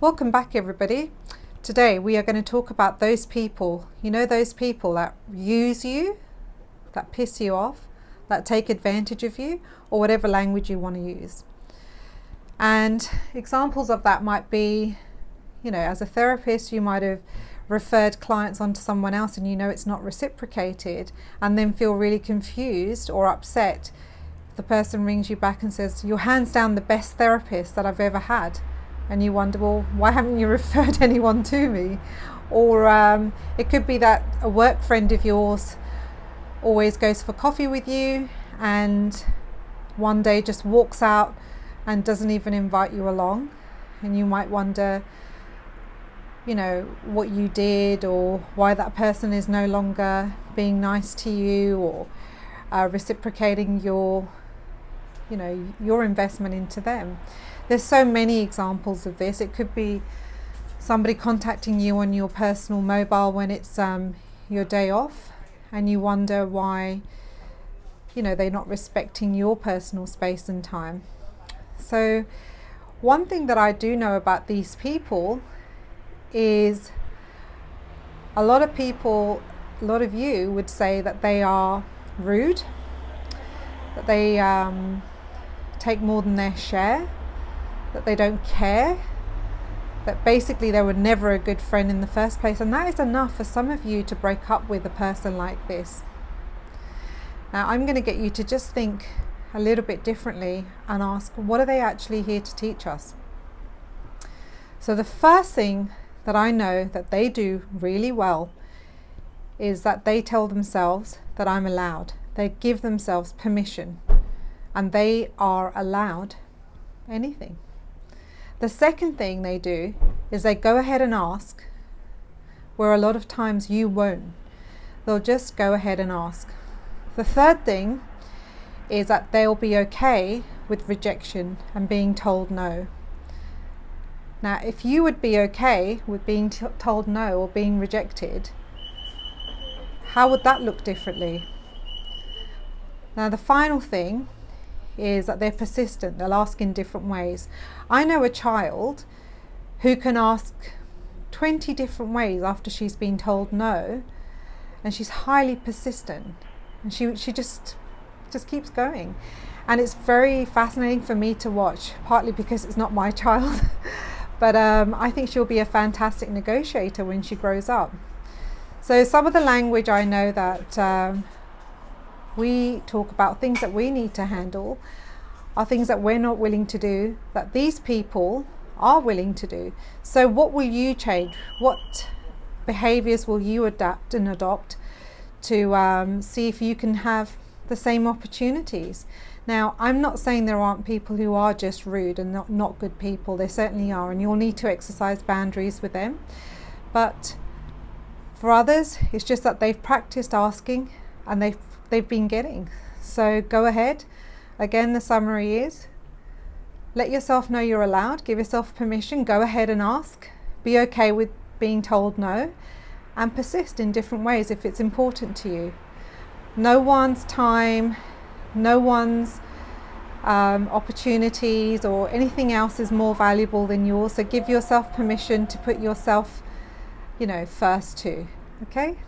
Welcome back, everybody. Today we are going to talk about those people, those people that use you, that piss you off, that take advantage of you, or whatever language you want to use. And examples of that might be, as a therapist, you might have referred clients onto someone else and it's not reciprocated, and then feel really confused or upset if the person rings you back and says, "You're hands down the best therapist that I've ever had." And you wonder, well, why haven't you referred anyone to me? Or it could be that a work friend of yours always goes for coffee with you and one day just walks out and doesn't even invite you along. And you might wonder, what you did, or why that person is no longer being nice to you, or reciprocating your investment into them. There's so many examples of this. It could be somebody contacting you on your personal mobile when it's your day off, and you wonder why they're not respecting your personal space and time. So one thing that I do know about these people is a lot of you would say that they are rude, that they take more than their share, that they don't care, that basically they were never a good friend in the first place. And that is enough for some of you to break up with a person like this. Now I'm going to get you to just think a little bit differently and ask, what are they actually here to teach us? So the first thing that I know that they do really well is that they tell themselves that I'm allowed. They give themselves permission, and they are allowed anything. The second thing they do is they go ahead and ask, where a lot of times you won't. They'll just go ahead and ask. The third thing is that they'll be okay with rejection and being told no. Now, if you would be okay with being told no or being rejected, how would that look differently? Now, the final thing is that they're persistent. They'll ask in different ways. I know a child who can ask 20 different ways after she's been told no, and she's highly persistent, and she just keeps going. And it's very fascinating for me to watch, partly because it's not my child, but I think she'll be a fantastic negotiator when she grows up. So some of the language I know that we talk about, things that we need to handle, are things that we're not willing to do, that these people are willing to do. So what will you change? What behaviors will you adapt and adopt to see if you can have the same opportunities? Now, I'm not saying there aren't people who are just rude and not good people. There certainly are, and you'll need to exercise boundaries with them. But for others, it's just that they've practiced asking and they've been getting. So go ahead. Again, the summary is, let yourself know you're allowed, give yourself permission, go ahead and ask, be okay with being told no, and persist in different ways if it's important to you. No one's time, no one's opportunities or anything else is more valuable than yours. So give yourself permission to put yourself, first too. Okay?